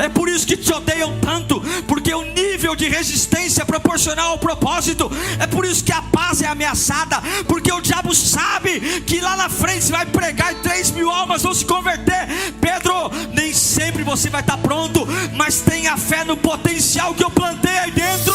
É por isso que te odeiam tanto, porque o nível de resistência é proporcional ao propósito. É por isso que a paz é ameaçada, porque o diabo sabe que lá na frente você vai pregar e 3.000 almas vão se converter. Pedro, nem sempre você vai estar pronto, mas tenha fé no potencial que eu plantei aí dentro.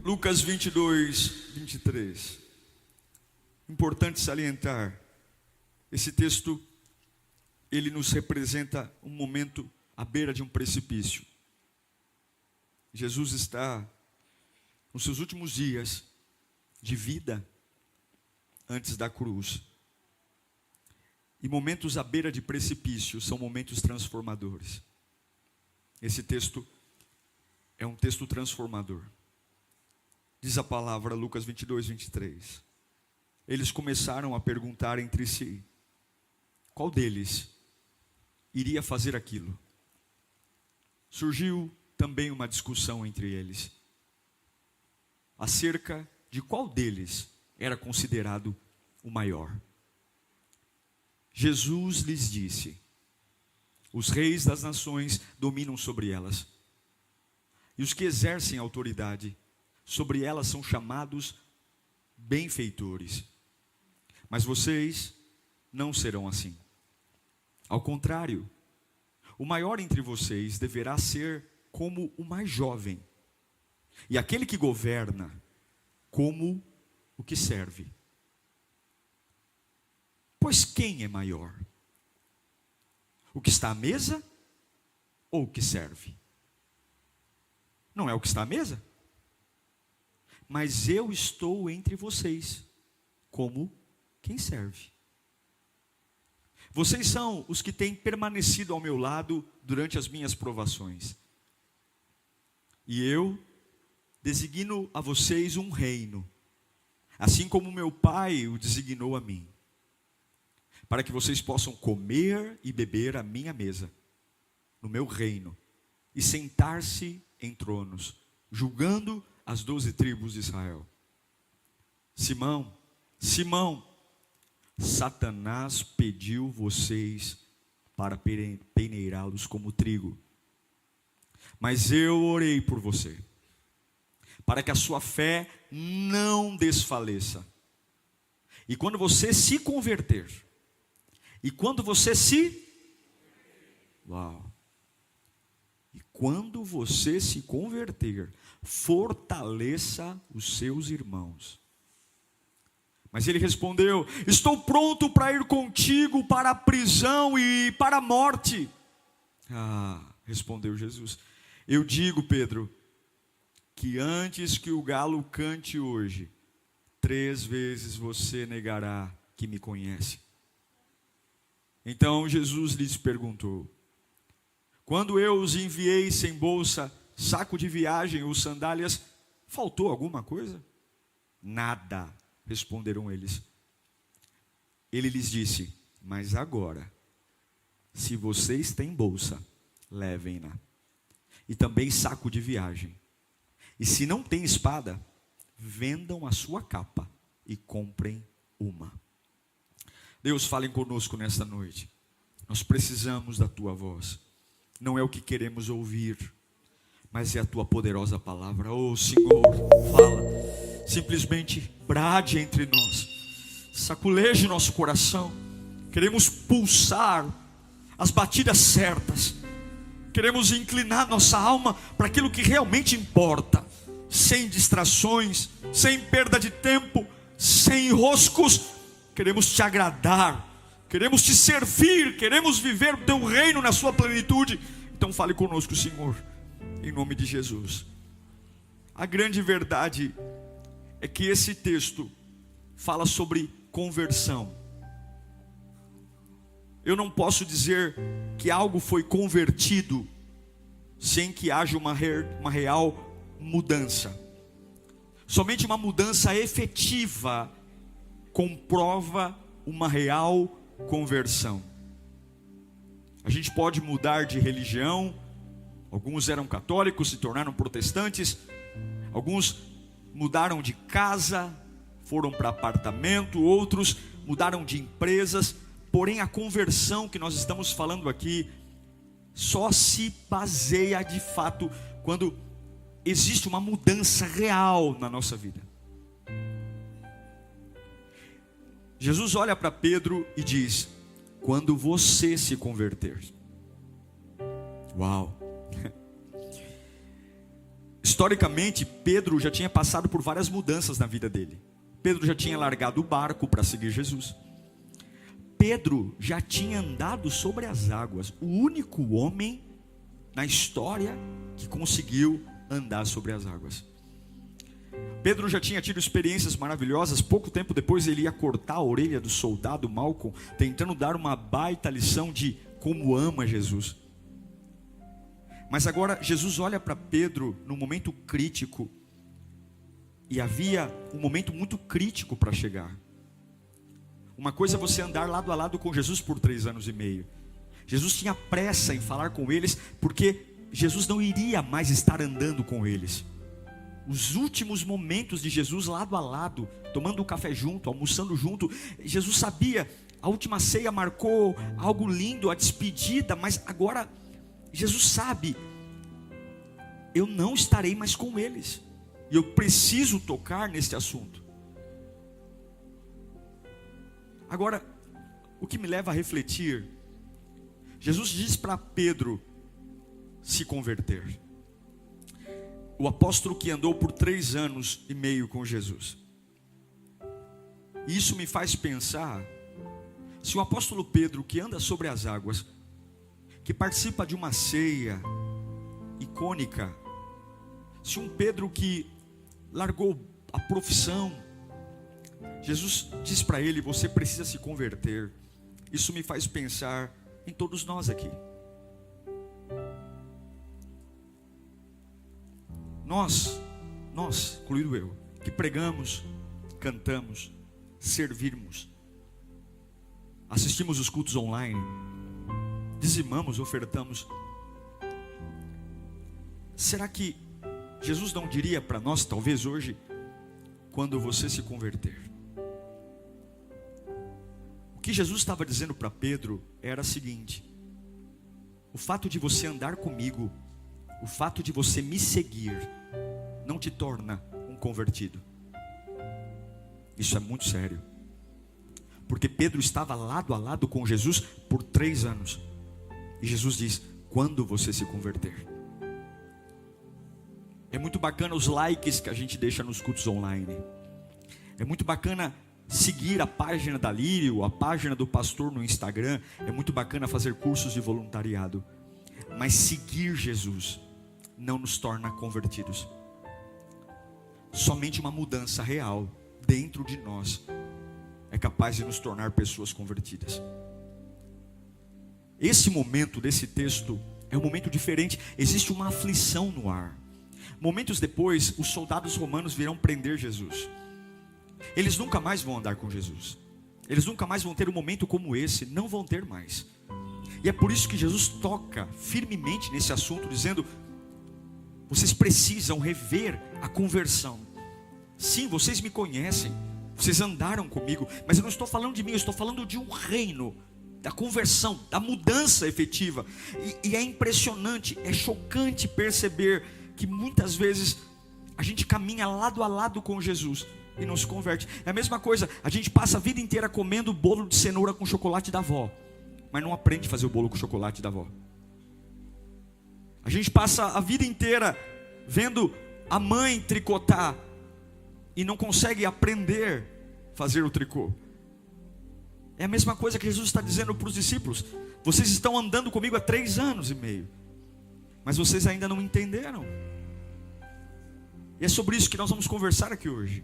Lucas 22, 23. Importante salientar, esse texto, ele nos representa um momento à beira de um precipício. Jesus está nos seus últimos dias de vida antes da cruz. E momentos à beira de precipício são momentos transformadores. Esse texto é um texto transformador. Diz a palavra, Lucas 22, 23. Eles começaram a perguntar entre si, qual deles iria fazer aquilo? Surgiu também uma discussão entre eles, acerca de qual deles era considerado o maior. Jesus lhes disse, os reis das nações dominam sobre elas, e os que exercem autoridade sobre elas são chamados benfeitores. Mas vocês não serão assim. Ao contrário, o maior entre vocês deverá ser como o mais jovem, e aquele que governa como o que serve. Pois quem é maior? O que está à mesa ou o que serve? Não é o que está à mesa? Mas eu estou entre vocês, como quem serve. Vocês são os que têm permanecido ao meu lado durante as minhas provações. E eu designo a vocês um reino, assim como meu Pai o designou a mim, para que vocês possam comer e beber à minha mesa, no meu reino, e sentar-se em tronos, julgando as 12 tribos de Israel. Simão, Satanás pediu vocês para peneirá-los como trigo. Mas eu orei por você, para que a sua fé não desfaleça. E quando você se converter, quando você se converter, fortaleça os seus irmãos. Mas ele respondeu, estou pronto para ir contigo para a prisão e para a morte. Respondeu Jesus, eu digo, Pedro, que antes que o galo cante hoje, 3 vezes você negará que me conhece. Então Jesus lhes perguntou, quando eu os enviei sem bolsa, saco de viagem ou sandálias, faltou alguma coisa? Nada, responderam eles. Ele lhes disse, mas agora, se vocês têm bolsa, levem-na, e também saco de viagem. E se não têm espada, vendam a sua capa e comprem uma. Deus, fale conosco nesta noite. Nós precisamos da tua voz. Não é o que queremos ouvir, mas é a tua poderosa palavra. Senhor, fala, simplesmente brade entre nós, saculeje nosso coração. Queremos pulsar as batidas certas, Queremos inclinar nossa alma para aquilo que realmente importa, sem distrações, sem perda de tempo, sem enroscos. Queremos te agradar, queremos te servir, queremos viver o teu reino na sua plenitude. Então fale conosco, Senhor, em nome de Jesus. A grande verdade é que esse texto fala sobre conversão. Eu não posso dizer que algo foi convertido sem que haja uma real mudança. Somente uma mudança efetiva comprova uma real conversão. A gente pode mudar de religião. Alguns eram católicos, se tornaram protestantes. Alguns mudaram de casa, foram para apartamento. Outros mudaram de empresas. Porém, a conversão que nós estamos falando aqui só se baseia de fato quando existe uma mudança real na nossa vida. Jesus olha para Pedro e diz: quando você se converter. Uau! Historicamente, Pedro já tinha passado por várias mudanças na vida dele. Pedro já tinha largado o barco para seguir Jesus. Pedro já tinha andado sobre as águas. O único homem na história que conseguiu andar sobre as águas. Pedro já tinha tido experiências maravilhosas. Pouco tempo depois ele ia cortar a orelha do soldado Malcolm, tentando dar uma baita lição de como ama Jesus. Mas agora Jesus olha para Pedro num momento crítico. E havia um momento muito crítico para chegar. Uma coisa é você andar lado a lado com Jesus por 3 anos e meio. Jesus tinha pressa em falar com eles, porque Jesus não iria mais estar andando com eles. Os últimos momentos de Jesus lado a lado, tomando um café junto, almoçando junto. Jesus sabia, a última ceia marcou algo lindo, a despedida. Mas agora, Jesus sabe, eu não estarei mais com eles. E eu preciso tocar neste assunto. Agora, o que me leva a refletir, Jesus diz para Pedro se converter. O apóstolo que andou por 3 anos e meio com Jesus. E isso me faz pensar, se o apóstolo Pedro, que anda sobre as águas, que participa de uma ceia icônica, se um Pedro que largou a profissão, Jesus diz para ele: você precisa se converter. Isso me faz pensar em todos nós aqui. Nós, incluído eu, que pregamos, cantamos, servimos, assistimos os cultos online, dizimamos, ofertamos. Será que Jesus não diria para nós, talvez hoje, quando você se converter? O que Jesus estava dizendo para Pedro era o seguinte: o fato de você andar comigo, o fato de você me seguir, não te torna um convertido. Isso é muito sério. Porque Pedro estava lado a lado com Jesus por 3 anos. E Jesus diz: quando você se converter. É muito bacana os likes que a gente deixa nos cultos online. É muito bacana seguir a página da Lírio, a página do pastor no Instagram. É muito bacana fazer cursos de voluntariado. Mas seguir Jesus não nos torna convertidos. Somente uma mudança real dentro de nós é capaz de nos tornar pessoas convertidas. Esse momento desse texto é um momento diferente. Existe uma aflição no ar. Momentos depois, os soldados romanos virão prender Jesus. Eles nunca mais vão andar com Jesus. Eles nunca mais vão ter um momento como esse. Não vão ter mais. E é por isso que Jesus toca firmemente nesse assunto, dizendo: vocês precisam rever a conversão. Sim, vocês me conhecem, vocês andaram comigo, mas eu não estou falando de mim, eu estou falando de um reino, da conversão, da mudança efetiva. E é impressionante, é chocante perceber que muitas vezes a gente caminha lado a lado com Jesus e não se converte. É a mesma coisa, a gente passa a vida inteira comendo bolo de cenoura com chocolate da avó, mas não aprende a fazer o bolo com chocolate da avó. A gente passa a vida inteira vendo a mãe tricotar e não consegue aprender a fazer o tricô. É a mesma coisa que Jesus está dizendo para os discípulos. Vocês estão andando comigo há 3 anos e meio, mas vocês ainda não entenderam. E é sobre isso que nós vamos conversar aqui hoje.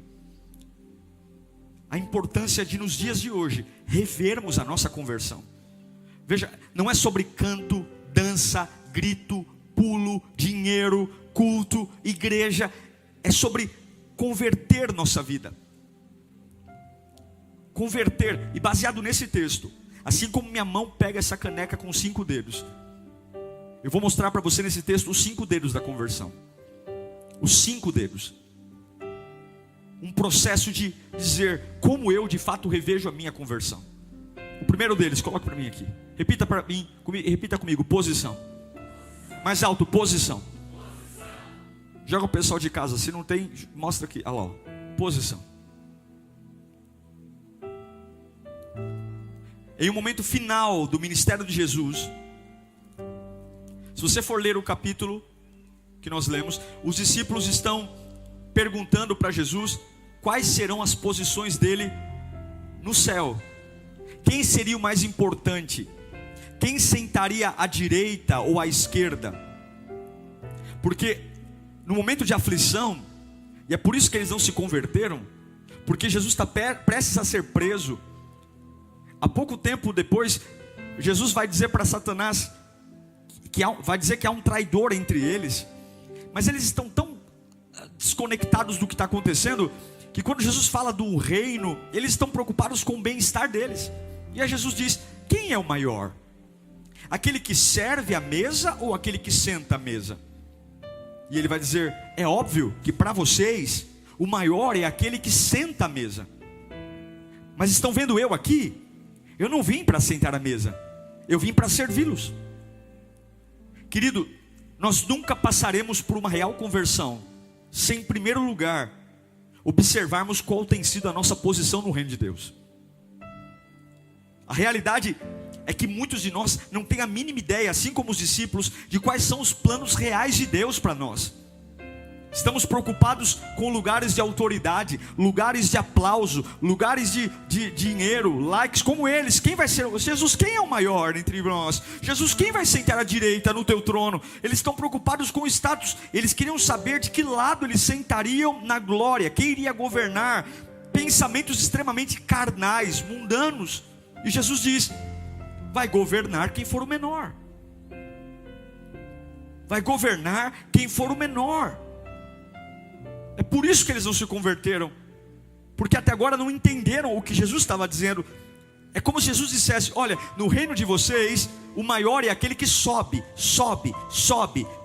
A importância de, nos dias de hoje, revermos a nossa conversão. Veja, não é sobre canto, dança, grito, pulo, dinheiro, culto, igreja. É sobre converter nossa vida. Converter. E baseado nesse texto, assim como minha mão pega essa caneca com 5 dedos, eu vou mostrar para você nesse texto os 5 dedos da conversão. Os 5 dedos. Um processo de dizer como eu de fato revejo a minha conversão. O primeiro deles, coloque para mim aqui. Repita para mim, repita comigo, posição. Mais alto, posição. Joga o pessoal de casa, se não tem, mostra aqui. Olha lá, ó. Posição. Em um momento final do ministério de Jesus, se você for ler o capítulo que nós lemos, os discípulos estão perguntando para Jesus quais serão as posições dele no céu. Quem seria o mais importante? Quem sentaria à direita ou à esquerda? Porque no momento de aflição, e é por isso que eles não se converteram, porque Jesus está prestes a ser preso. Há pouco tempo depois, Jesus vai dizer para Satanás, vai dizer que há um traidor entre eles, mas eles estão tão desconectados do que está acontecendo, que quando Jesus fala do reino, eles estão preocupados com o bem-estar deles. E aí Jesus diz: quem é o maior? Aquele que serve à mesa ou aquele que senta à mesa? E ele vai dizer: é óbvio que para vocês o maior é aquele que senta à mesa. Mas estão vendo eu aqui? Eu não vim para sentar à mesa, eu vim para servi-los. Querido, nós nunca passaremos por uma real conversão sem, em primeiro lugar, observarmos qual tem sido a nossa posição no reino de Deus. A realidade é que muitos de nós não têm a mínima ideia, assim como os discípulos, de quais são os planos reais de Deus para nós. Estamos preocupados com lugares de autoridade, lugares de aplauso, lugares de dinheiro, likes, como eles. Quem vai ser? Jesus, quem é o maior entre nós? Jesus, quem vai sentar à direita no teu trono? Eles estão preocupados com o status. Eles queriam saber de que lado eles sentariam na glória, quem iria governar. Pensamentos extremamente carnais, mundanos. E Jesus diz: vai governar quem for o menor. Vai governar quem for o menor. É por isso que eles não se converteram, porque até agora não entenderam o que Jesus estava dizendo. É como se Jesus dissesse: olha, no reino de vocês, o maior é aquele que sobe,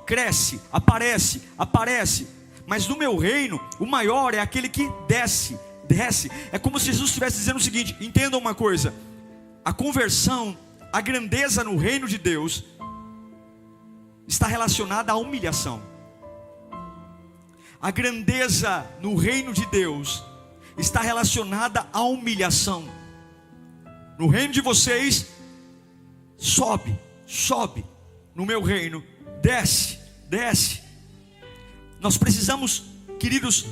cresce, aparece. Mas no meu reino, o maior é aquele que desce. É como se Jesus estivesse dizendo o seguinte: entendam uma coisa, a conversão, a grandeza no reino de Deus está relacionada à humilhação. A grandeza no reino de Deus está relacionada à humilhação. No reino de vocês, sobe. No meu reino, desce. Nós precisamos, queridos,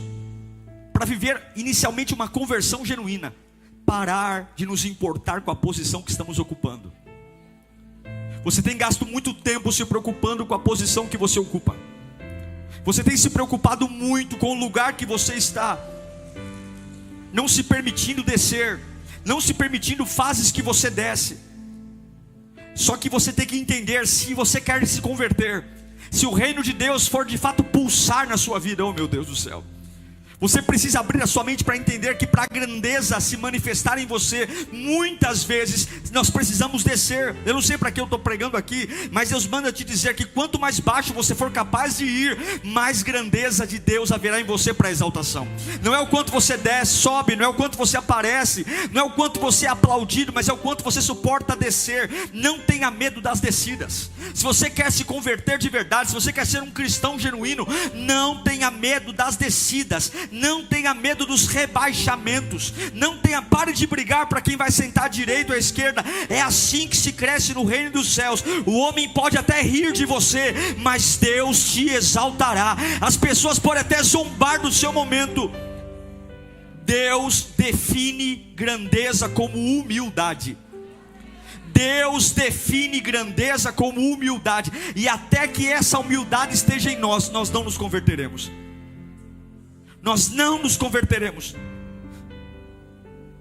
para viver inicialmente uma conversão genuína, parar de nos importar com a posição que estamos ocupando. Você tem gasto muito tempo se preocupando com a posição que você ocupa. Você tem se preocupado muito com o lugar que você está, não se permitindo descer, não se permitindo fases que você desce. Só que você tem que entender, se você quer se converter, se o reino de Deus for de fato pulsar na sua vida, oh meu Deus do céu, você precisa abrir a sua mente para entender que para a grandeza se manifestar em você, muitas vezes nós precisamos descer. Eu não sei para que eu estou pregando aqui, mas Deus manda te dizer que quanto mais baixo você for capaz de ir, mais grandeza de Deus haverá em você para exaltação. Não é o quanto você desce, sobe, não é o quanto você aparece, não é o quanto você é aplaudido, mas é o quanto você suporta descer. Não tenha medo das descidas. Se você quer se converter de verdade, se você quer ser um cristão genuíno, não tenha medo das descidas. Não tenha medo dos rebaixamentos. Não tenha, pare de brigar para quem vai sentar à direita ou à esquerda. É assim que se cresce no reino dos céus. O homem pode até rir de você, mas Deus te exaltará. As pessoas podem até zombar do seu momento. Deus define grandeza como humildade. Deus define grandeza como humildade. E até que essa humildade esteja em nós, nós não nos converteremos. Nós não nos converteremos.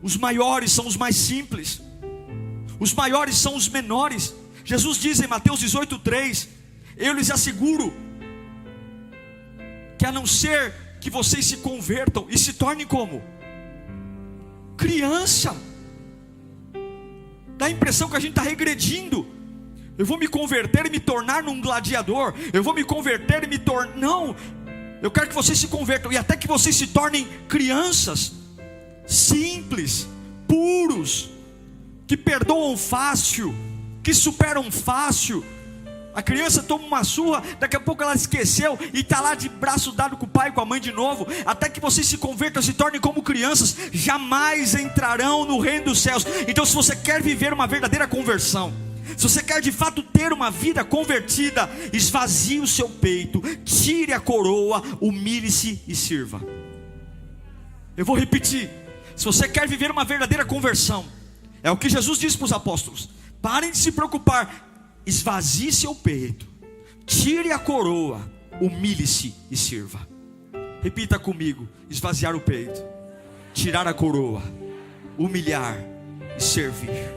Os maiores são os mais simples. Os maiores são os menores. Jesus diz em Mateus 18:3: eu lhes asseguro que a não ser que vocês se convertam e se tornem como? Criança. Dá a impressão que a gente está regredindo. Eu vou me converter e me tornar num gladiador. Eu vou me converter e me tornar... Não, eu quero que vocês se convertam e até que vocês se tornem crianças, simples, puros, que perdoam fácil, que superam fácil. A criança toma uma surra, daqui a pouco ela esqueceu e está lá de braço dado com o pai e com a mãe de novo. Até que vocês se convertam, se tornem como crianças, jamais entrarão no reino dos céus. Então, se você quer viver uma verdadeira conversão, se você quer de fato ter uma vida convertida, esvazie o seu peito, tire a coroa, humilhe-se e sirva. Eu vou repetir: se você quer viver uma verdadeira conversão, é o que Jesus disse para os apóstolos: parem de se preocupar, esvazie seu peito, tire a coroa, humilhe-se e sirva. Repita comigo: esvaziar o peito, tirar a coroa, humilhar e servir.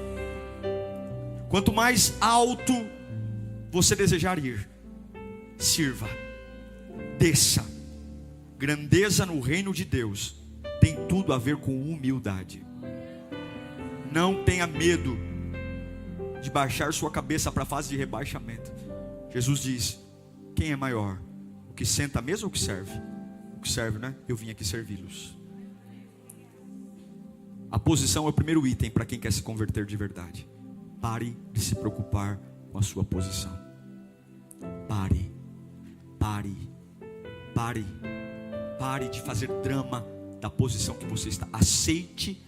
Quanto mais alto você desejar ir, sirva, desça. Grandeza no reino de Deus tem tudo a ver com humildade. Não tenha medo de baixar sua cabeça para a fase de rebaixamento. Jesus diz: quem é maior? O que senta à mesa ou o que serve? O que serve, né? Eu vim aqui servi-los. A posição é o primeiro item para quem quer se converter de verdade. Pare de se preocupar com a sua posição. Pare de fazer drama da posição que você está. Aceite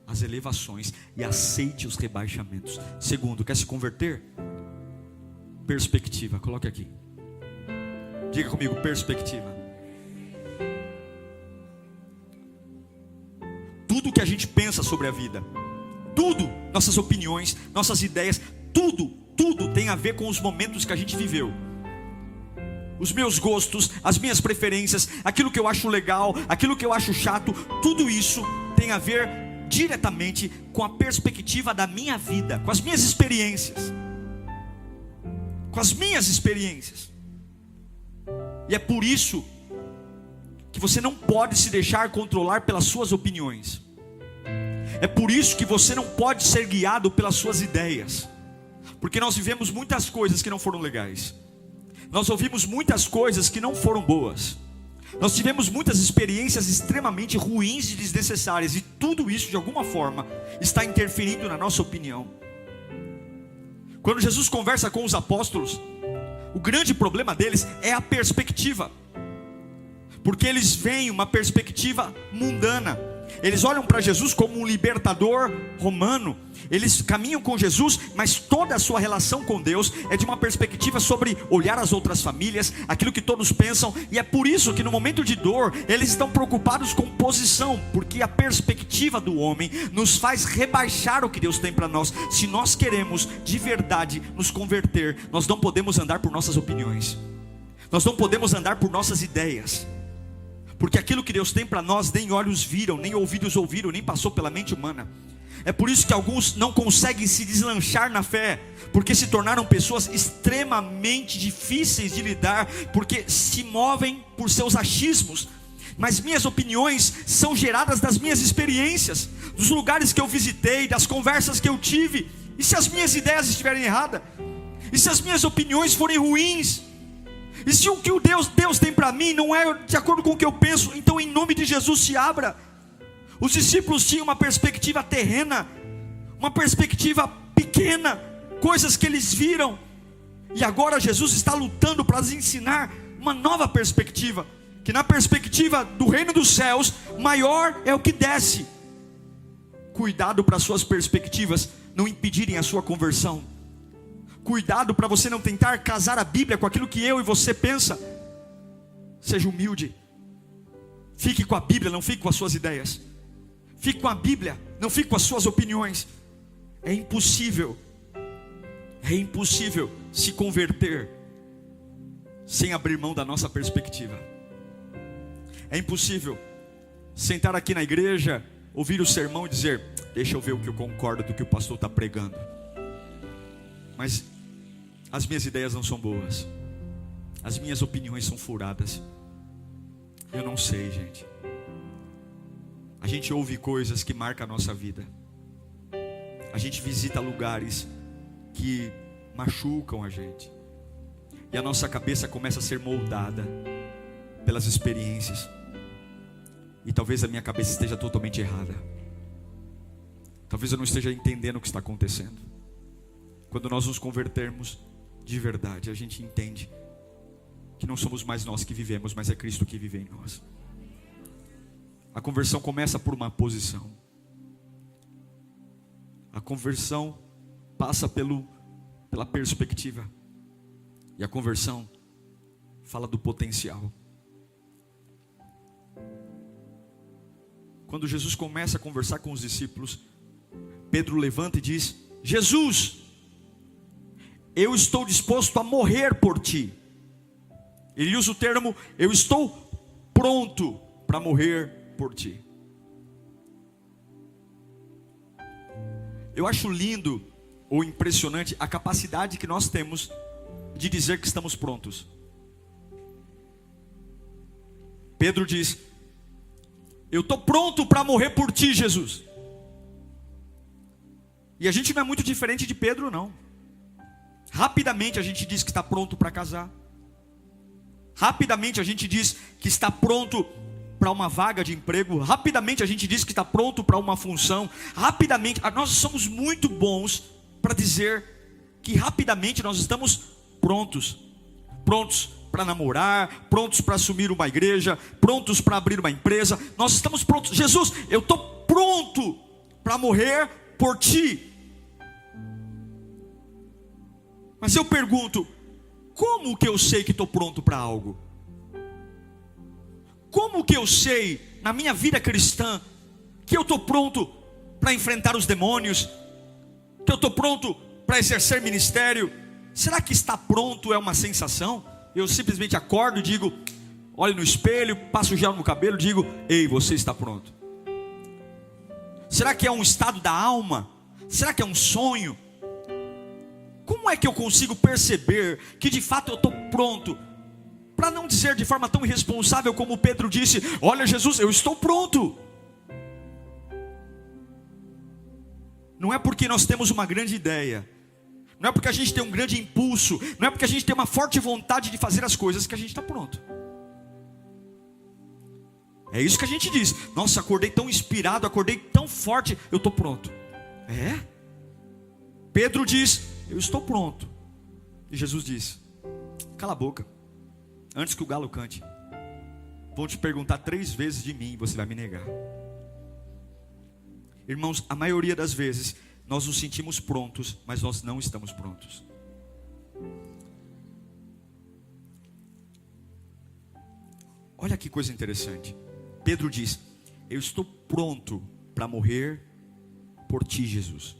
as elevações e aceite os rebaixamentos. Segundo, quer se converter? Perspectiva, coloque aqui. Diga comigo: perspectiva. Tudo que a gente pensa sobre a vida, tudo, nossas opiniões, nossas ideias, tudo tem a ver com os momentos que a gente viveu. Os meus gostos, as minhas preferências, aquilo que eu acho legal, aquilo que eu acho chato, tudo isso tem a ver diretamente com a perspectiva da minha vida, com as minhas experiências. E é por isso que você não pode se deixar controlar pelas suas opiniões. É por isso que você não pode ser guiado pelas suas ideias. Porque nós vivemos muitas coisas que não foram legais. Nós ouvimos muitas coisas que não foram boas. Nós tivemos muitas experiências extremamente ruins e desnecessárias. E tudo isso de alguma forma está interferindo na nossa opinião. Quando Jesus conversa com os apóstolos, o grande problema deles é a perspectiva. Porque eles veem uma perspectiva mundana. Eles olham para Jesus como um libertador romano. Eles caminham com Jesus, mas toda a sua relação com Deus é de uma perspectiva sobre olhar as outras famílias, aquilo que todos pensam. E é por isso que no momento de dor, eles estão preocupados com posição. Porque a perspectiva do homem nos faz rebaixar o que Deus tem para nós. Se nós queremos de verdade nos converter, nós não podemos andar por nossas opiniões. Nós não podemos andar por nossas ideias. Porque aquilo que Deus tem para nós, nem olhos viram, nem ouvidos ouviram, nem passou pela mente humana. É por isso que alguns não conseguem se deslanchar na fé, porque se tornaram pessoas extremamente difíceis de lidar, porque se movem por seus achismos. Mas minhas opiniões são geradas das minhas experiências, dos lugares que eu visitei, das conversas que eu tive. E se as minhas ideias estiverem erradas? E se as minhas opiniões forem ruins? E se o que Deus tem para mim não é de acordo com o que eu penso? Então, em nome de Jesus, se abra. Os discípulos tinham uma perspectiva terrena, uma perspectiva pequena, coisas que eles viram. E agora Jesus está lutando para lhes ensinar uma nova perspectiva. que na perspectiva do reino dos céus, maior é o que desce. Cuidado para suas perspectivas não impedirem a sua conversão. Cuidado para você não tentar casar a Bíblia com aquilo que eu e você pensa. Seja humilde. Fique com a Bíblia, não fique com as suas ideias. Fique com a Bíblia, não fique com as suas opiniões. É impossível se converter sem abrir mão da nossa perspectiva. É impossível sentar aqui na igreja, ouvir o sermão e dizer: deixa eu ver o que eu concordo do que o pastor está pregando, mas as minhas ideias não são boas, as minhas opiniões são furadas. Eu não sei, gente. A gente ouve coisas que marcam a nossa vida. A gente visita lugares que machucam a gente, e a nossa cabeça começa a ser moldada pelas experiências. E talvez a minha cabeça esteja totalmente errada. Talvez eu não esteja entendendo o que está acontecendo. Quando nós nos convertermos de verdade, a gente entende que não somos mais nós que vivemos, mas é Cristo que vive em nós. A conversão começa por uma posição. A conversão passa pela perspectiva. E a conversão fala do potencial. Quando Jesus começa a conversar com os discípulos, Pedro levanta e diz: Jesus, eu estou disposto a morrer por ti. Ele usa o termo: eu estou pronto para morrer por ti. Eu acho lindo ou impressionante a capacidade que nós temos de dizer que estamos prontos. Pedro diz: eu estou pronto para morrer por ti, Jesus. E a gente não é muito diferente de Pedro, não. Rapidamente a gente diz que está pronto para casar. Rapidamente a gente diz que está pronto para uma vaga de emprego. Rapidamente a gente diz que está pronto para uma função. Rapidamente, nós somos muito bons para dizer que rapidamente nós estamos prontos. Prontos para namorar, prontos para assumir uma igreja, prontos para abrir uma empresa. Nós estamos prontos. Jesus, eu estou pronto para morrer por ti. Mas eu pergunto: como que eu sei que estou pronto para algo? Como que eu sei, na minha vida cristã, que eu estou pronto para enfrentar os demônios? Que eu estou pronto para exercer ministério? Será que estar pronto é uma sensação? Eu simplesmente acordo e digo, olho no espelho, passo gel no cabelo e digo: ei, você está pronto. Será que é um estado da alma? Será que é um sonho? Como é que eu consigo perceber que de fato eu estou pronto? Para não dizer de forma tão irresponsável como Pedro disse: olha, Jesus, eu estou pronto. Não é porque nós temos uma grande ideia, não é porque a gente tem um grande impulso, não é porque a gente tem uma forte vontade de fazer as coisas que a gente está pronto. É isso que a gente diz: nossa, acordei tão inspirado, acordei tão forte, eu estou pronto. É? Pedro diz: eu estou pronto. E Jesus diz: cala a boca, antes que o galo cante. Vou te perguntar 3 vezes de mim e você vai me negar. Irmãos, a maioria das vezes nós nos sentimos prontos, mas nós não estamos prontos. Olha que coisa interessante. Pedro diz: eu estou pronto para morrer por ti, Jesus.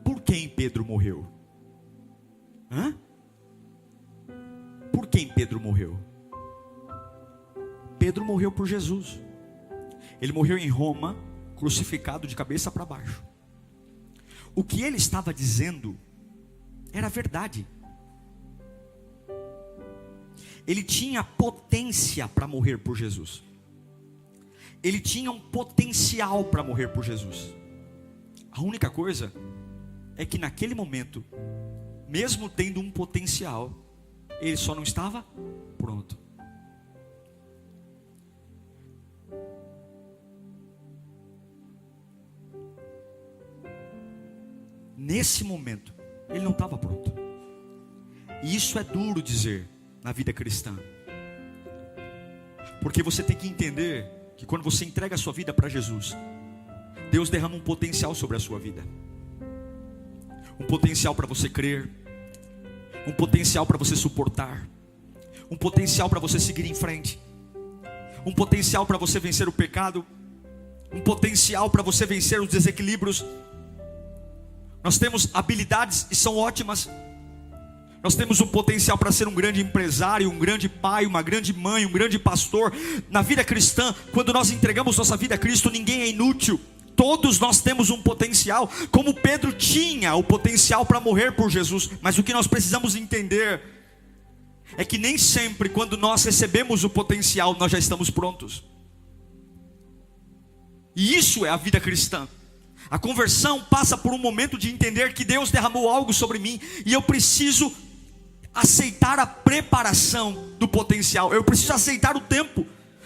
Por quem Pedro morreu? Por quem Pedro morreu? Pedro morreu por Jesus. Ele morreu em Roma, crucificado de cabeça para baixo. O que ele estava dizendo era verdade. Ele tinha potência para morrer por Jesus. Ele tinha um potencial para morrer por Jesus. A única coisa é que naquele momento, mesmo tendo um potencial, ele só não estava pronto. Nesse momento, ele não estava pronto. E isso é duro dizer na vida cristã. Porque você tem que entender que quando você entrega a sua vida para Jesus, Deus derrama um potencial sobre a sua vida. Um potencial para você crer, um potencial para você suportar, um potencial para você seguir em frente, um potencial para você vencer o pecado, um potencial para você vencer os desequilíbrios. Nós temos habilidades e são ótimas. Nós temos um potencial para ser um grande empresário, um grande pai, uma grande mãe, um grande pastor. Na vida cristã, quando nós entregamos nossa vida a Cristo, ninguém é inútil. Todos nós temos um potencial, como Pedro tinha o potencial para morrer por Jesus. Mas o que nós precisamos entender é que nem sempre quando nós recebemos o potencial, nós já estamos prontos. E isso é a vida cristã. A conversão passa por um momento de entender que Deus derramou algo sobre mim, e eu preciso aceitar a preparação do potencial. Eu preciso aceitar o tempo.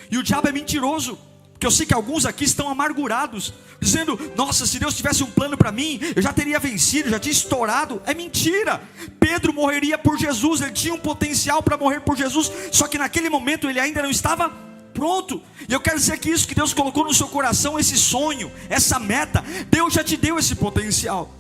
E o diabo é mentiroso, porque eu sei que alguns aqui estão amargurados, dizendo: nossa, se Deus tivesse um plano para mim, eu já teria vencido, já tinha estourado. É mentira. Pedro morreria por Jesus, ele tinha um potencial para morrer por Jesus, só que naquele momento ele ainda não estava pronto. E eu quero dizer que isso que Deus colocou no seu coração, esse sonho, essa meta, Deus já te deu esse potencial.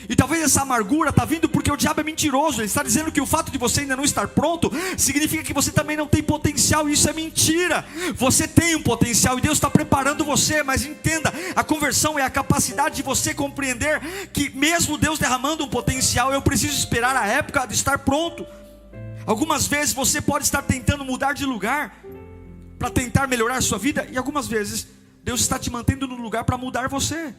E talvez essa amargura está vindo porque o diabo é mentiroso. Ele está dizendo que o fato de você ainda não estar pronto significa que você também não tem potencial. E isso é mentira. Você tem um potencial e Deus está preparando você. Mas entenda, a conversão é a capacidade de você compreender que mesmo Deus derramando um potencial, eu preciso esperar a época de estar pronto. Algumas vezes você pode estar tentando mudar de lugar para tentar melhorar a sua vida, e algumas vezes Deus está te mantendo no lugar para mudar você.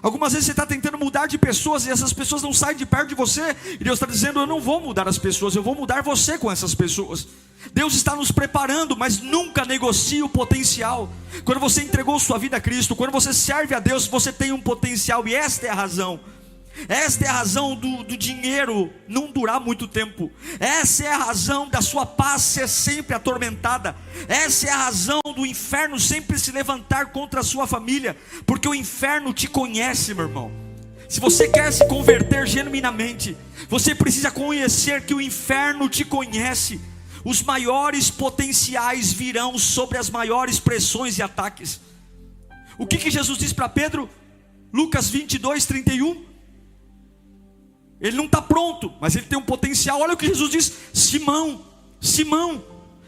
Algumas vezes você está tentando mudar de pessoas, e essas pessoas não saem de perto de você, e Deus está dizendo: eu não vou mudar as pessoas, eu vou mudar você com essas pessoas. Deus está nos preparando, mas nunca negocie o potencial. Quando você entregou sua vida a Cristo, quando você serve a Deus, você tem um potencial, e esta é a razão. Esta é a razão do dinheiro não durar muito tempo. Essa é a razão da sua paz ser sempre atormentada. Essa é a razão do inferno sempre se levantar contra a sua família, porque o inferno te conhece, meu irmão. Se você quer se converter genuinamente, você precisa conhecer que o inferno te conhece. Os maiores potenciais virão sobre as maiores pressões e ataques. O que Jesus disse para Pedro? Lucas 22, 31. Ele não está pronto, mas ele tem um potencial. Olha o que Jesus diz: Simão, Simão,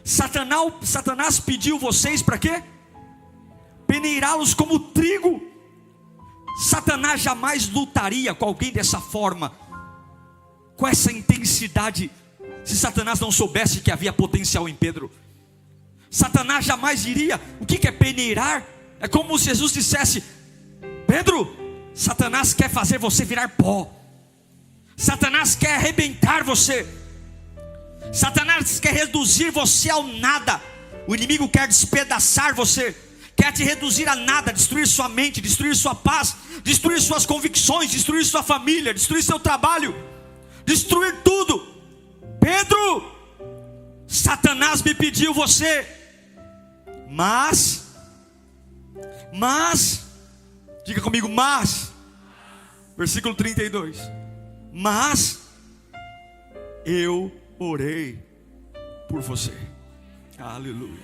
Satanás pediu vocês para quê? Peneirá-los como trigo. Satanás jamais lutaria com alguém dessa forma, com essa intensidade, se Satanás não soubesse que havia potencial em Pedro. Satanás jamais iria. O que é peneirar? É como se Jesus dissesse: Pedro, Satanás quer fazer você virar pó. Satanás quer arrebentar você. Satanás quer reduzir você ao nada. O inimigo quer despedaçar você, quer te reduzir a nada, destruir sua mente, destruir sua paz, destruir suas convicções, destruir sua família, destruir seu trabalho, destruir tudo. Pedro, Satanás me pediu você, mas, diga comigo, versículo 32. Mas eu orei por você. Aleluia.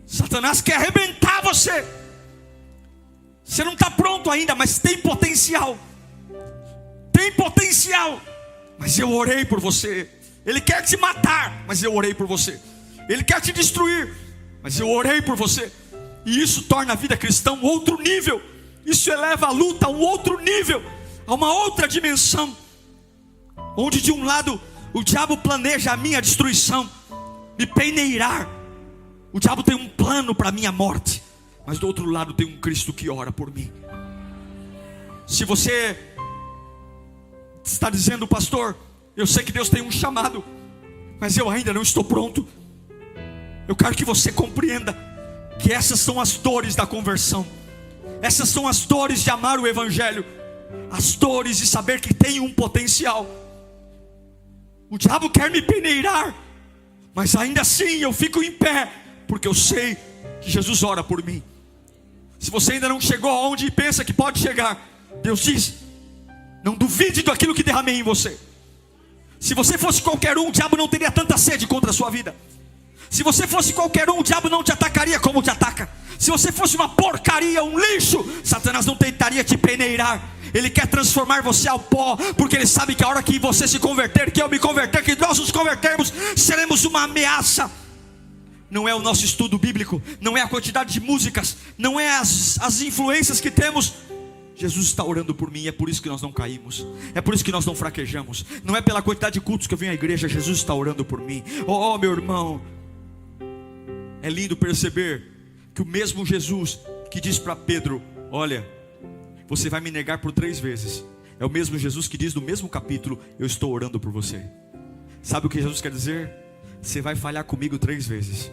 Satanás quer arrebentar você. Você não está pronto ainda, mas tem potencial. Tem potencial. Mas eu orei por você. Ele quer te matar, mas eu orei por você. Ele quer te destruir, mas eu orei por você. E isso torna a vida cristã um outro nível. Isso eleva a luta a um outro nível, a uma outra dimensão, onde de um lado o diabo planeja a minha destruição, me peneirar. O diabo tem um plano para a minha morte, mas do outro lado tem um Cristo que ora por mim. Se você está dizendo: pastor, eu sei que Deus tem um chamado, mas eu ainda não estou pronto, eu quero que você compreenda que essas são as dores da conversão. Essas são as dores de amar o Evangelho, as dores de saber que tem um potencial. O diabo quer me peneirar, mas ainda assim eu fico em pé, porque eu sei que Jesus ora por mim. Se você ainda não chegou aonde pensa que pode chegar, Deus diz: não duvide daquilo que derramei em você. Se você fosse qualquer um, o diabo não teria tanta sede contra a sua vida. Se você fosse qualquer um, o diabo não te atacaria como te ataca. Se você fosse uma porcaria, um lixo, Satanás não tentaria te peneirar. Ele quer transformar você ao pó, porque ele sabe que a hora que você se converter, que eu me converter, que nós nos convertermos, seremos uma ameaça. Não é o nosso estudo bíblico, não é a quantidade de músicas, não é as influências que temos. Jesus está orando por mim, é por isso que nós não caímos, é por isso que nós não fraquejamos. Não é pela quantidade de cultos que eu venho à igreja, Jesus está orando por mim. Oh, meu irmão, é lindo perceber que o mesmo Jesus que diz para Pedro: olha, você vai me negar por 3 vezes, é o mesmo Jesus que diz no mesmo capítulo: eu estou orando por você. Sabe o que Jesus quer dizer? Você vai falhar comigo 3 vezes,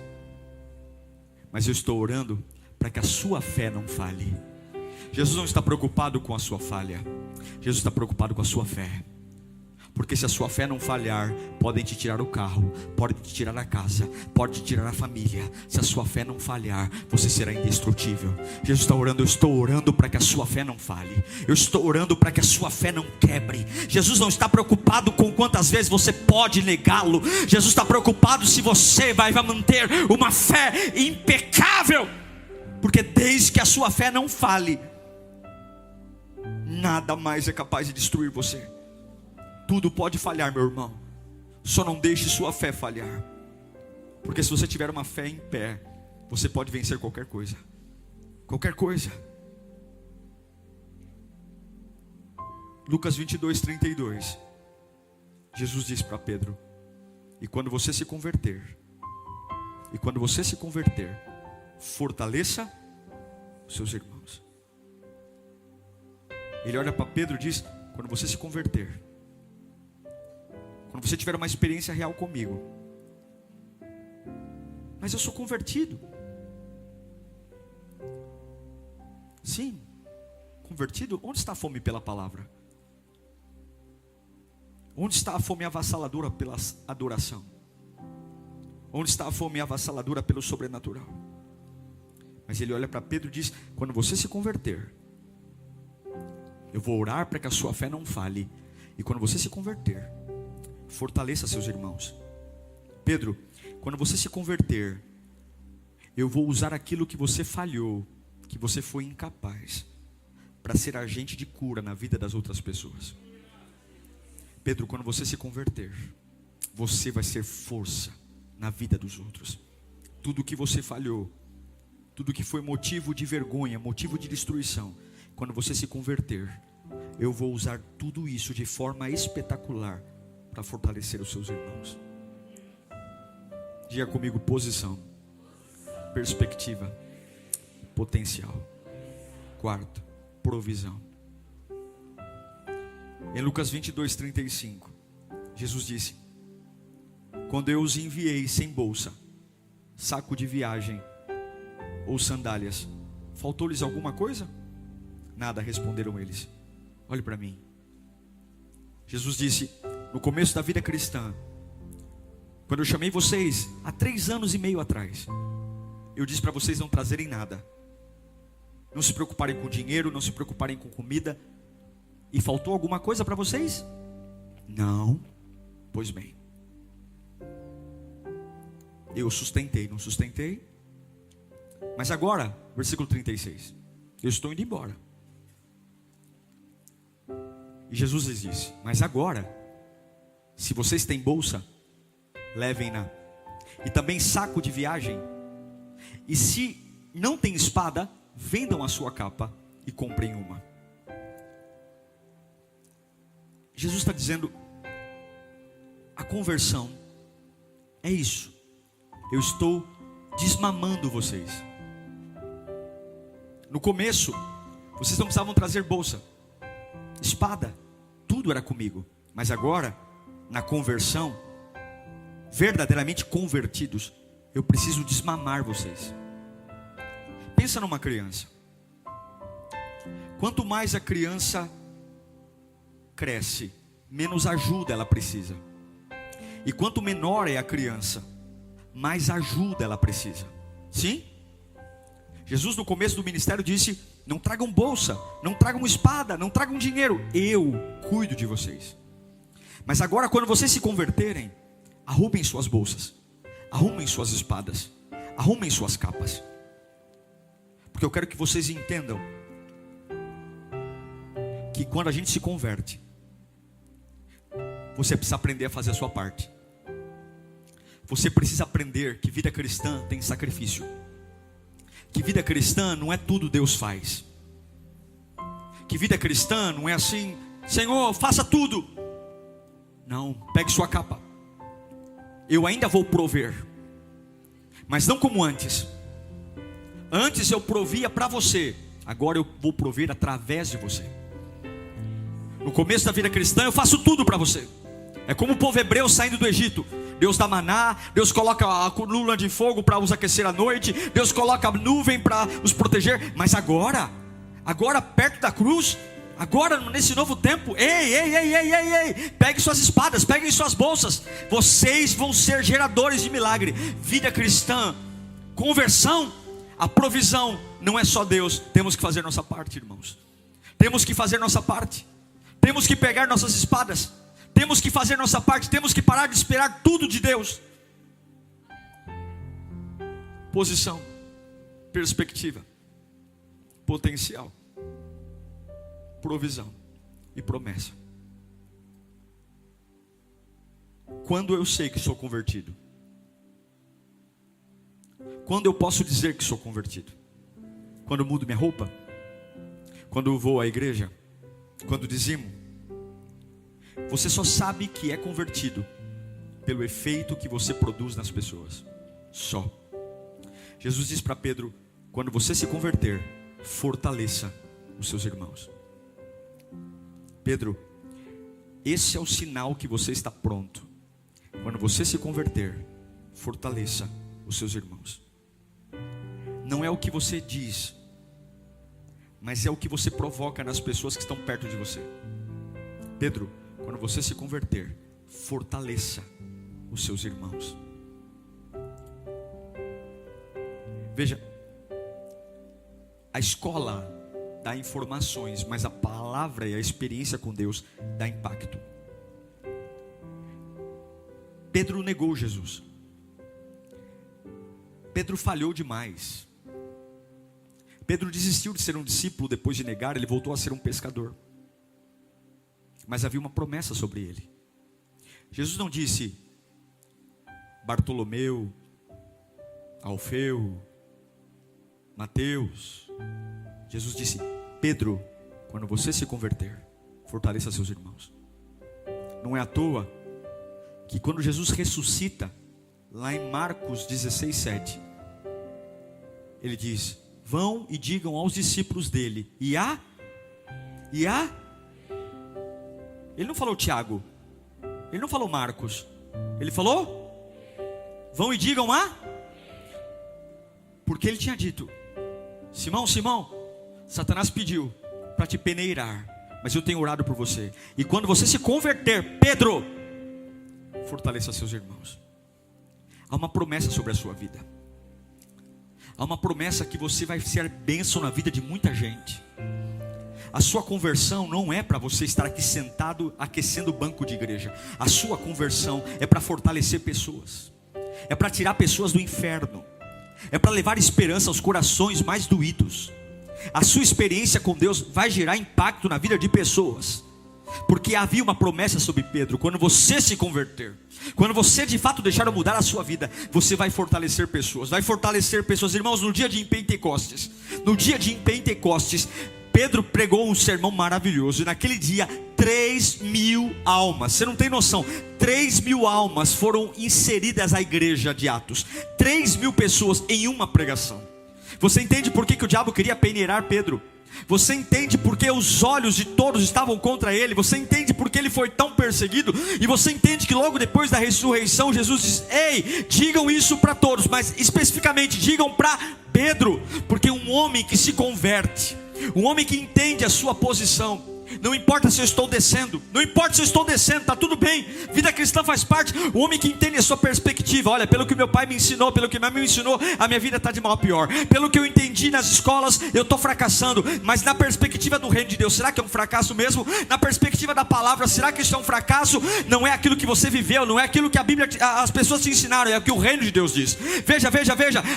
mas eu estou orando para que a sua fé não falhe. Jesus não está preocupado com a sua falha, Jesus está preocupado com a sua fé. Porque se a sua fé não falhar, podem te tirar o carro, podem te tirar a casa, podem te tirar a família. Se a sua fé não falhar, você será indestrutível. Jesus está orando, eu estou orando para que a sua fé não falhe. Eu estou orando para que a sua fé não quebre. Jesus não está preocupado com quantas vezes você pode negá-lo. Jesus está preocupado se você vai manter uma fé impecável. Porque desde que a sua fé não fale, nada mais é capaz de destruir você. Tudo pode falhar, meu irmão, só não deixe sua fé falhar. Porque se você tiver uma fé em pé, você pode vencer qualquer coisa. Qualquer coisa. Lucas 22:32. Jesus disse para Pedro: e quando você se converter, fortaleça os seus irmãos. Ele olha para Pedro e diz: quando você se converter, quando você tiver uma experiência real comigo. Mas eu sou convertido. Sim, convertido. Onde está a fome pela palavra? Onde está a fome avassaladora pela adoração? Onde está a fome avassaladora pelo sobrenatural? Mas ele olha para Pedro e diz: quando você se converter, eu vou orar para que a sua fé não falhe. E quando você se converter, fortaleça seus irmãos. Pedro, quando você se converter, eu vou usar aquilo que você falhou, que você foi incapaz, para ser agente de cura na vida das outras pessoas. Pedro, quando você se converter, você vai ser força na vida dos outros. Tudo que você falhou, tudo que foi motivo de vergonha, motivo de destruição, quando você se converter, eu vou usar tudo isso de forma espetacular para fortalecer os seus irmãos. Diga comigo: posição, perspectiva, potencial. 4, provisão. Em Lucas 22:35, Jesus disse: quando eu os enviei sem bolsa, saco de viagem ou sandálias, faltou-lhes alguma coisa? Nada, responderam eles. Olhe para mim. Jesus disse: no começo da vida cristã, quando eu chamei vocês há 3 anos e meio atrás, eu disse para vocês não trazerem nada, não se preocuparem com dinheiro, não se preocuparem com comida. E faltou alguma coisa para vocês? Não. Pois bem, eu sustentei, não sustentei? Mas agora, versículo 36, eu estou indo embora. E Jesus lhes disse: mas agora, se vocês têm bolsa, levem-na, e também saco de viagem. E se não tem espada, vendam a sua capa e comprem uma. Jesus está dizendo: a conversão é isso. Eu estou desmamando vocês. No começo, vocês não precisavam trazer bolsa, espada, tudo era comigo. Mas agora, na conversão, verdadeiramente convertidos, eu preciso desmamar vocês. Pensa numa criança. Quanto mais a criança cresce, menos ajuda ela precisa. E quanto menor é a criança, mais ajuda ela precisa. Sim? Jesus no começo do ministério disse: não tragam bolsa, não tragam espada, não tragam dinheiro, eu cuido de vocês. Mas agora, quando vocês se converterem, arrumem suas bolsas, arrumem suas espadas, arrumem suas capas, porque eu quero que vocês entendam que quando a gente se converte, você precisa aprender a fazer a sua parte. Você precisa aprender que vida cristã tem sacrifício, que vida cristã não é tudo Deus faz, que vida cristã não é assim, Senhor, faça tudo. Não, pegue sua capa, eu ainda vou prover, mas não como antes. Antes eu provia para você, agora eu vou prover através de você. No começo da vida cristã eu faço tudo para você. É como o povo hebreu saindo do Egito. Deus dá maná, Deus coloca a coluna de fogo para os aquecer à noite, Deus coloca a nuvem para os proteger. Mas agora perto da cruz, agora nesse novo tempo, ei, pegue suas espadas, peguem suas bolsas, vocês vão ser geradores de milagre. Vida cristã, conversão, a provisão não é só Deus. Temos que fazer nossa parte, irmãos. Temos que fazer nossa parte. Temos que pegar nossas espadas. Temos que fazer nossa parte. Temos que parar de esperar tudo de Deus. Posição, perspectiva, potencial, provisão e promessa. Quando eu sei que sou convertido? Quando eu posso dizer que sou convertido? Quando eu mudo minha roupa? Quando eu vou à igreja? Quando dizimo? Você só sabe que é convertido pelo efeito que você produz nas pessoas. Só. Jesus diz para Pedro: quando você se converter, fortaleça os seus irmãos. Pedro, esse é o sinal que você está pronto. Quando você se converter, fortaleça os seus irmãos. Não é o que você diz, mas é o que você provoca nas pessoas que estão perto de você. Pedro, quando você se converter, fortaleça os seus irmãos. Veja, a escola dá informações, mas a palavra e a experiência com Deus dá impacto. Pedro negou Jesus. Pedro falhou demais. Pedro desistiu de ser um discípulo depois de negar, ele voltou a ser um pescador. Mas havia uma promessa sobre ele. Jesus não disse: Bartolomeu, Alfeu, Mateus. Jesus disse: Pedro, quando você se converter, fortaleça seus irmãos. Não é à toa que quando Jesus ressuscita, lá em Marcos 16:7, ele diz: vão e digam aos discípulos dele, ele não falou Tiago, ele não falou Marcos, ele falou: vão e digam porque ele tinha dito: Simão, Satanás pediu para te peneirar, mas eu tenho orado por você. E quando você se converter, Pedro, fortaleça seus irmãos. Há uma promessa sobre a sua vida. Há uma promessa que você vai ser bênção na vida de muita gente. A sua conversão não é para você estar aqui sentado aquecendo o banco de igreja. A sua conversão é para fortalecer pessoas. É para tirar pessoas do inferno. É para levar esperança aos corações mais doídos. A sua experiência com Deus vai gerar impacto na vida de pessoas. Porque havia uma promessa sobre Pedro: quando você se converter, quando você de fato deixar eu mudar a sua vida, você vai fortalecer pessoas. Vai fortalecer pessoas. Irmãos, no dia de Pentecostes, Pedro pregou um sermão maravilhoso. E naquele dia 3.000 almas, você não tem noção, 3.000 almas foram inseridas à igreja de Atos. 3.000 pessoas em uma pregação. Você entende por que o diabo queria peneirar Pedro? Você entende porque os olhos de todos estavam contra ele? Você entende porque ele foi tão perseguido? E você entende que logo depois da ressurreição, Jesus diz: ei, digam isso para todos, mas especificamente digam para Pedro. Porque um homem que se converte, um homem que entende a sua posição, Não importa se eu estou descendo, não importa se eu estou descendo, está tudo bem. Vida cristã faz parte. O homem que entende a sua perspectiva, olha, pelo que meu pai me ensinou, pelo que minha mãe me ensinou, a minha vida está de mal a pior. Pelo que eu entendi nas escolas, eu estou fracassando. Mas na perspectiva do reino de Deus, será que é um fracasso mesmo? Na perspectiva da palavra, será que isso é um fracasso? Não é aquilo que você viveu, não é aquilo que a Bíblia, as pessoas te ensinaram, é o que o reino de Deus diz. Veja,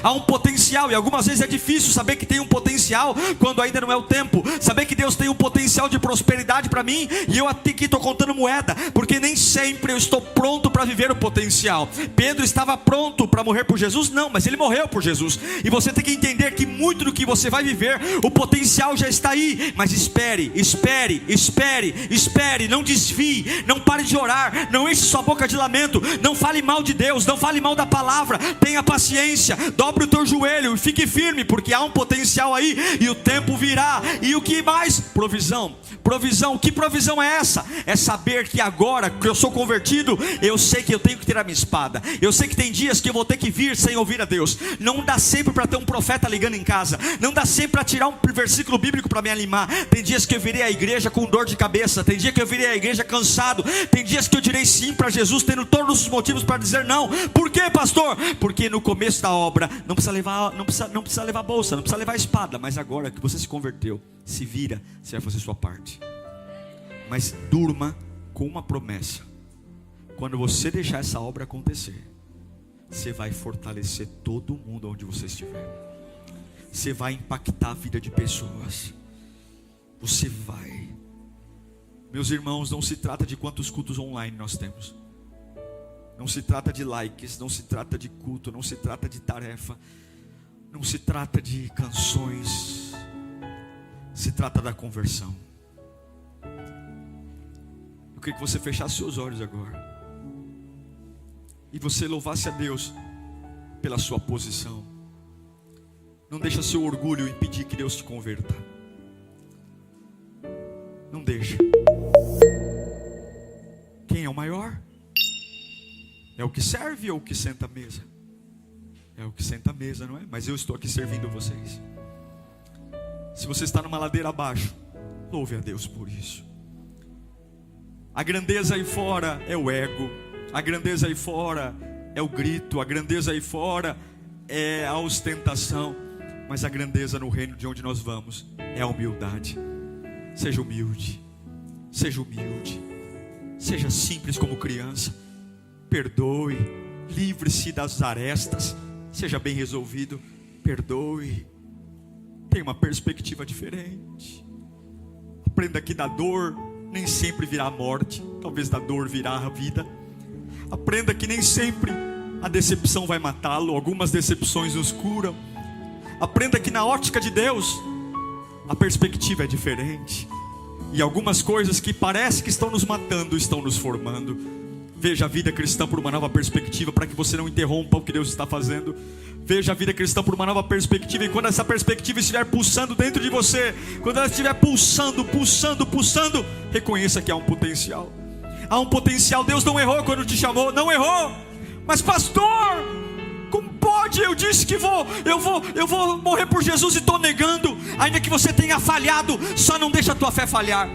há um potencial, e algumas vezes é difícil saber que tem um potencial quando ainda não é o tempo. Saber que Deus tem um potencial de prosperidade para mim, e eu aqui estou contando moeda, porque nem sempre eu estou pronto para viver o potencial. Pedro estava pronto para morrer por Jesus? Não, mas ele morreu por Jesus. E você tem que entender que muito do que você vai viver, o potencial já está aí. Mas espere, não desvie, não pare de orar, não enche sua boca de lamento, não fale mal de Deus, não fale mal da palavra. Tenha paciência, dobre o teu joelho e fique firme, porque há um potencial aí, e o tempo virá. E o que mais? Provisão. Que provisão é essa? É saber que agora que eu sou convertido, eu sei que eu tenho que ter a minha espada. Eu sei que tem dias que eu vou ter que vir sem ouvir a Deus. Não dá sempre para ter um profeta ligando em casa, não dá sempre para tirar um versículo bíblico para me animar. Tem dias que eu virei à igreja com dor de cabeça, tem dia que eu virei à igreja cansado, tem dias que eu direi sim para Jesus, tendo todos os motivos para dizer não. Por quê, pastor? Porque no começo da obra não precisa levar bolsa, não precisa levar espada. Mas agora que você se converteu, se vira, você vai fazer sua parte. Mas durma com uma promessa: quando você deixar essa obra acontecer, você vai fortalecer todo mundo onde você estiver. Você vai impactar a vida de pessoas. Você vai. Meus irmãos, não se trata de quantos cultos online nós temos. Não se trata de likes, não se trata de culto, não se trata de tarefa, não se trata de canções. Se trata da conversão. Eu queria que você fechasse seus olhos agora e você louvasse a Deus pela sua posição. Não deixa seu orgulho impedir que Deus te converta. Não deixa. Quem é o maior? É o que serve ou o que senta à mesa? É o que senta à mesa, não é? Mas eu estou aqui servindo vocês. Se você está numa ladeira abaixo, louve a Deus por isso. A grandeza aí fora é o ego, a grandeza aí fora é o grito, a grandeza aí fora é a ostentação. Mas a grandeza no reino de onde nós vamos é a humildade. Seja humilde, seja simples como criança. Perdoe, livre-se das arestas, seja bem resolvido, perdoe. Tenha uma perspectiva diferente. Aprenda que da dor nem sempre virá a morte, talvez da dor virá a vida. Aprenda que nem sempre a decepção vai matá-lo, algumas decepções nos curam. Aprenda que na ótica de Deus a perspectiva é diferente, e algumas coisas que parece que estão nos matando estão nos formando. Veja a vida cristã por uma nova perspectiva, para que você não interrompa o que Deus está fazendo. Veja a vida cristã por uma nova perspectiva, e quando essa perspectiva estiver pulsando dentro de você, quando ela estiver pulsando, reconheça que há um potencial. Há um potencial. Deus não errou quando te chamou, não errou. Mas pastor, como pode? Eu disse que eu vou morrer por Jesus e estou negando. Ainda que você tenha falhado, só não deixa a tua fé falhar.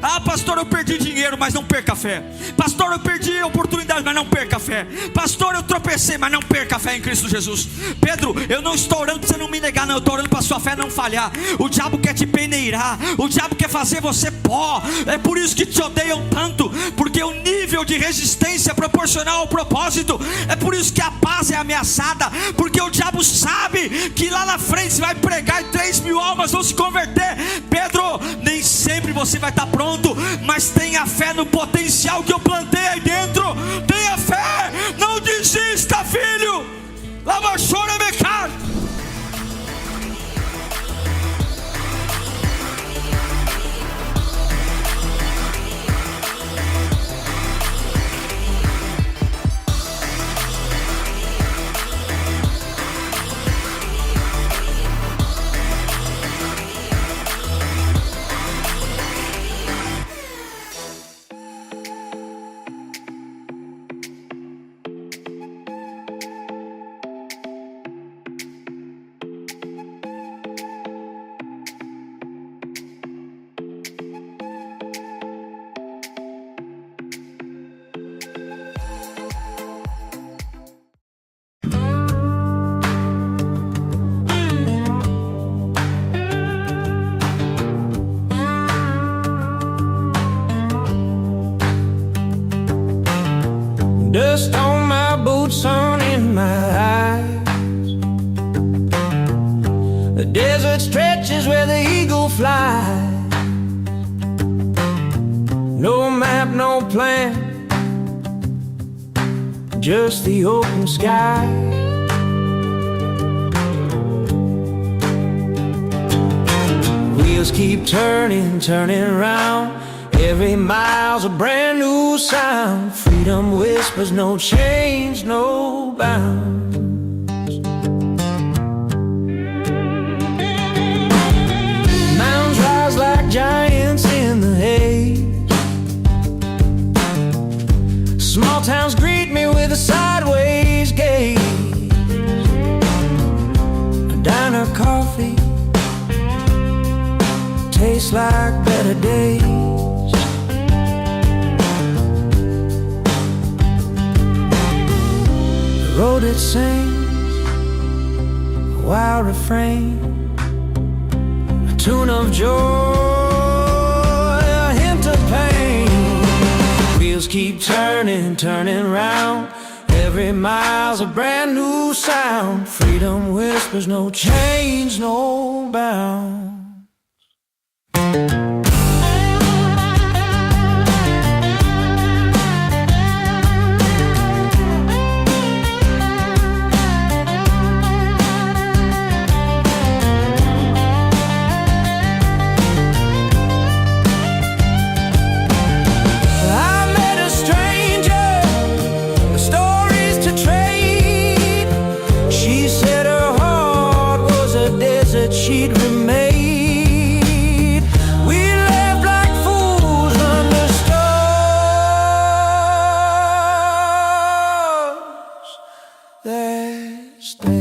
Ah, pastor, eu perdi dinheiro, mas não perca a fé. Pastor, eu perdi a oportunidade, mas não perca a fé. Pastor, eu tropecei, mas não perca a fé em Cristo Jesus. Pedro, eu não estou orando para você não me negar, não. Eu estou orando para a sua fé não falhar. O diabo quer te peneirar, o diabo quer fazer você pó. É por isso que te odeiam tanto, porque o nível de resistência é proporcional ao propósito. É por isso que a paz é ameaçada, porque o diabo sabe que lá na frente você vai pregar e 3.000 almas vão se converter. Pedro, nem sempre você vai estar pronto, mas tenha fé no potencial que eu plantei aí dentro. Tenha fé, não desista, filho. Lava, chora, becado. The desert stretches where the eagle flies. No map, no plan, just the open sky. Wheels keep turning, turning round. Every mile's a brand new sound. Freedom whispers, no change, no bounds. Mountains rise like giants in the haze. Small towns greet me with a sideways gaze. A diner coffee tastes like better days. The road it sings a wild refrain, a tune of joy, a hint of pain. Wheels keep turning, turning round. Every mile's a brand new sound. Freedom whispers, no change, no bounds. She'd remain. We left like fools under stars that stay.